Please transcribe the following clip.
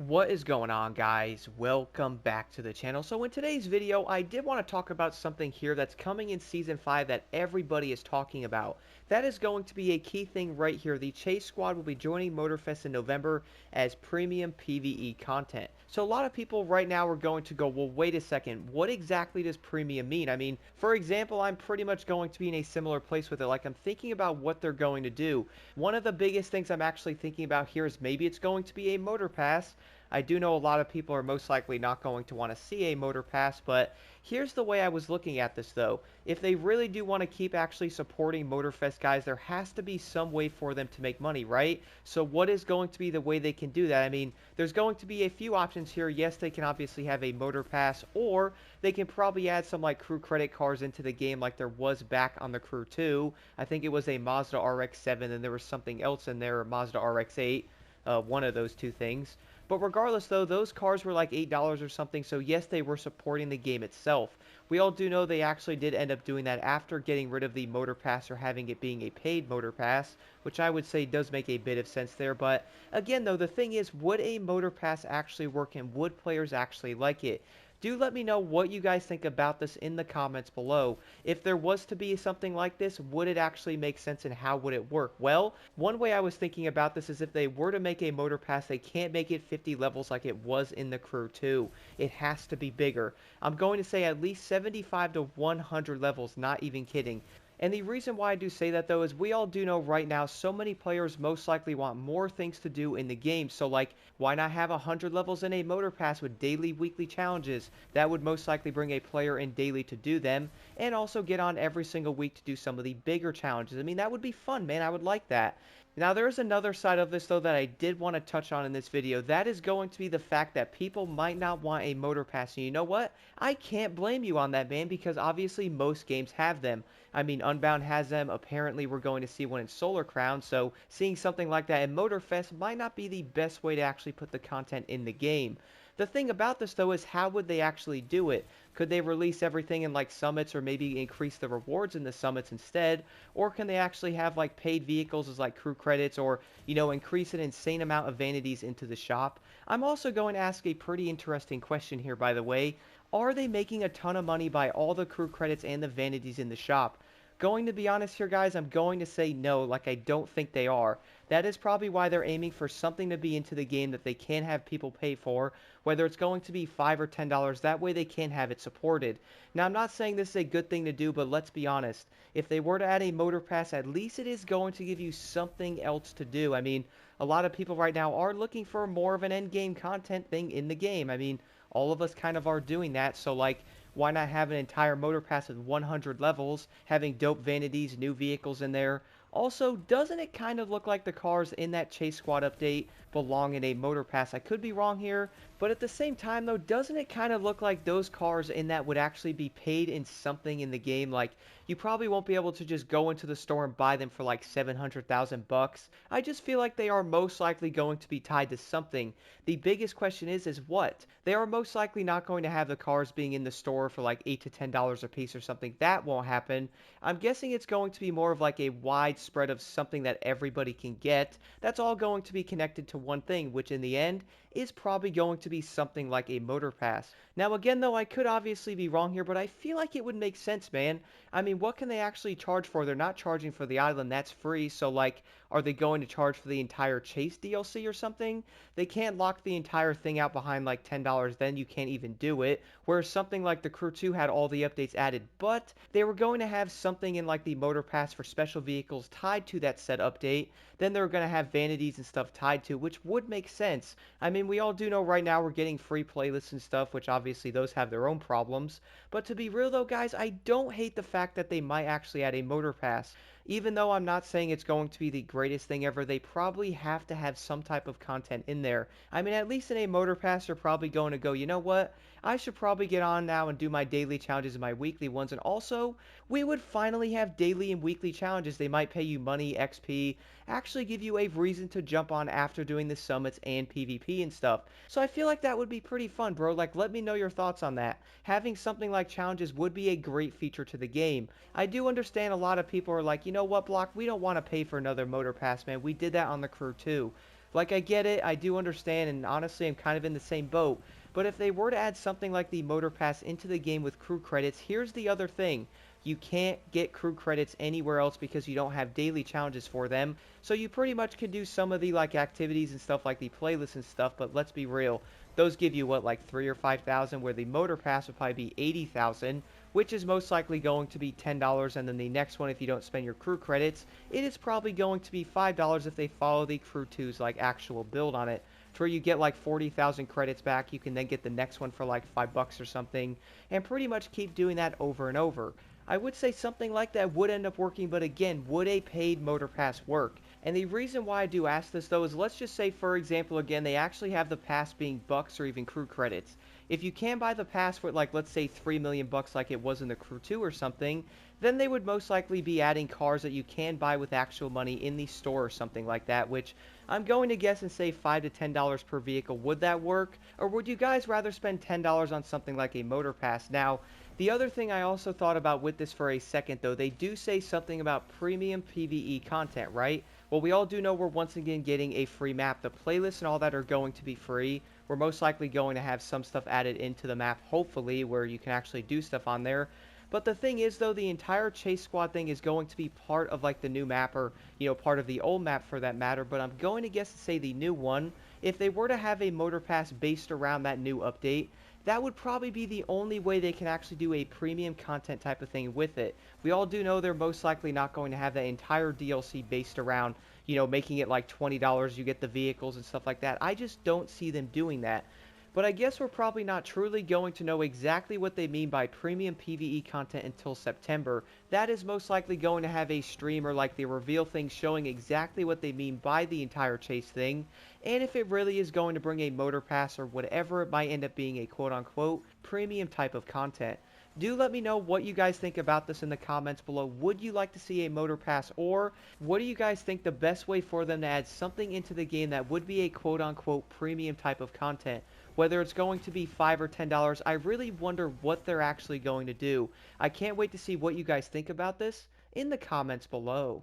What is going on, guys? Welcome back to the channel. So in today's video, I did want to talk about something here that's coming in Season 5 that everybody is talking about. That is going to be a key thing right here. The Chase Squad will be joining Motorfest in November as premium PvE content. So a lot of people right now are going to go, well, wait a second, what exactly does premium mean? I mean, for example, I'm pretty much going to be in a similar place with it. Like, I'm thinking about what they're going to do. One of the biggest things I'm actually thinking about here is maybe it's going to be a motor pass. I do know a lot of people are most likely not going to want to see a motor pass, but here's the way I was looking at this though. If they really do want to keep actually supporting Motorfest guys, there has to be some way for them to make money, right? So what is going to be the way they can do that? I mean, there's going to be a few options here. Yes, they can obviously have a motor pass, or they can probably add some like crew credit cars into the game like there was back on the Crew 2. I think it was a Mazda RX-7 and there was something else in there, a Mazda RX-8. One of those two things. But regardless, though, those cars were like $8 or something, so yes, they were supporting the game itself. We all do know they actually did end up doing that after getting rid of the Motor Pass or having it being a paid Motor Pass, which I would say does make a bit of sense there. But again, though, the thing is, would a Motor Pass actually work and would players actually like it? Do let me know what you guys think about this in the comments below. If there was to be something like this, would it actually make sense and how would it work? Well, one way I was thinking about this is if they were to make a motor pass, they can't make it 50 levels like it was in the Crew 2. It has to be bigger. I'm going to say at least 75 to 100 levels, not even kidding. And the reason why I do say that though is we all do know right now so many players most likely want more things to do in the game. So like, why not have 100 levels in a motor pass with daily, weekly challenges? That would most likely bring a player in daily to do them and also get on every single week to do some of the bigger challenges. I mean, that would be fun, man. I would like that. Now, there's another side of this, though, that I did want to touch on in this video. That is going to be the fact that people might not want a motor pass. And you know what? I can't blame you on that, man, because obviously most games have them. I mean, Unbound has them. Apparently, we're going to see one in Solar Crown. So, seeing something like that in Motorfest might not be the best way to actually put the content in the game. The thing about this, though, is how would they actually do it? Could they release everything in like summits or maybe increase the rewards in the summits instead? Or can they actually have like paid vehicles as like crew credits or, you know, increase an insane amount of vanities into the shop? I'm also going to ask a pretty interesting question here, by the way. Are they making a ton of money by all the crew credits and the vanities in the shop? Going to be honest here, guys, I'm going to say no, like I don't think they are. That is probably why they're aiming for something to be into the game that they can have people pay for, whether it's going to be $5 or $10, that way they can have it supported. Now, I'm not saying this is a good thing to do, but let's be honest. If they were to add a motor pass, at least it is going to give you something else to do. I mean, a lot of people right now are looking for more of an end game content thing in the game. I mean, all of us kind of are doing that, so like, why not have an entire motor pass with 100 levels, having dope vanities, new vehicles in there? Also, doesn't it kind of look like the cars in that Chase Squad update belong in a motor pass? I could be wrong here, but at the same time though, doesn't it kind of look like those cars in that would actually be paid in something in the game? Like, you probably won't be able to just go into the store and buy them for like 700,000 bucks. I just feel like they are most likely going to be tied to something. The biggest question is what? They are most likely not going to have the cars being in the store for like $8 to $10 a piece or something. That won't happen. I'm guessing it's going to be more of like a wide spread of something that everybody can get. That's all going to be connected to one thing, which in the end is probably going to be something like a motor pass. Now again though, I could obviously be wrong here, but I feel like it would make sense, man. I mean, what can they actually charge for? They're not charging for the island, that's free, so like, are they going to charge for the entire Chase DLC or something? They can't lock the entire thing out behind like $10, then you can't even do it. Whereas something like the Crew 2 had all the updates added, but they were going to have something in like the Motor Pass for special vehicles tied to that said update. Then they were going to have vanities and stuff tied to, which would make sense. I mean, we all do know right now we're getting free playlists and stuff, which obviously those have their own problems. But to be real though, guys, I don't hate the fact that they might actually add a Motor Pass. Even though I'm not saying it's going to be the greatest thing ever, they probably have to have some type of content in there. I mean, at least in a motor pass, they're probably going to go, you know what? I should probably get on now and do my daily challenges and my weekly ones. And also, we would finally have daily and weekly challenges. They might pay you money, XP, actually give you a reason to jump on after doing the summits and PvP and stuff. So I feel like that would be pretty fun, bro. Like, let me know your thoughts on that. Having something like challenges would be a great feature to the game. I do understand a lot of people are like, you know what, Block, we don't want to pay for another motor pass, man. We did that on the Crew 2. Like, I get it, I do understand, and honestly, I'm kind of in the same boat. But if they were to add something like the Motor Pass into the game with crew credits, here's the other thing. You can't get crew credits anywhere else because you don't have daily challenges for them. So you pretty much can do some of the like activities and stuff like the playlists and stuff, but let's be real. Those give you what, like 3 or 5,000, where the Motor Pass would probably be 80,000, which is most likely going to be $10, and then the next one, if you don't spend your crew credits, it is probably going to be $5 if they follow the Crew 2's like actual build on it, to where you get like 40,000 credits back. You can then get the next one for like $5 or something, and pretty much keep doing that over and over. I would say something like that would end up working, but again, would a paid Motor Pass work? And the reason why I do ask this though is, let's just say, for example, again, they actually have the pass being bucks or even crew credits. If you can buy the pass for like, let's say 3 million bucks like it was in the Crew 2 or something, then they would most likely be adding cars that you can buy with actual money in the store or something like that, which I'm going to guess and say $5 to $10 per vehicle. Would that work? Or would you guys rather spend $10 on something like a Motor Pass? Now, the other thing I also thought about with this for a second, though, they do say something about premium PvE content, right? Well, we all do know we're once again getting a free map. The playlists and all that are going to be free. We're most likely going to have some stuff added into the map, hopefully, where you can actually do stuff on there. But the thing is, though, the entire Chase Squad thing is going to be part of, like, the new map, or, you know, part of the old map for that matter. But I'm going to guess to say the new one, if they were to have a Motor Pass based around that new update, that would probably be the only way they can actually do a premium content type of thing with it. We all do know they're most likely not going to have that entire DLC based around, you know, making it like $20, you get the vehicles and stuff like that. I just don't see them doing that. But I guess we're probably not truly going to know exactly what they mean by premium PvE content until September. That is most likely going to have a stream or like the reveal thing showing exactly what they mean by the entire chase thing, and if it really is going to bring a Motor Pass or whatever it might end up being, a quote-unquote premium type of content. Do let me know what you guys think about this in the comments below. Would you like to see a Motor Pass, or what do you guys think the best way for them to add something into the game that would be a quote-unquote premium type of content? Whether it's going to be $5 or $10, I really wonder what they're actually going to do. I can't wait to see what you guys think about this in the comments below.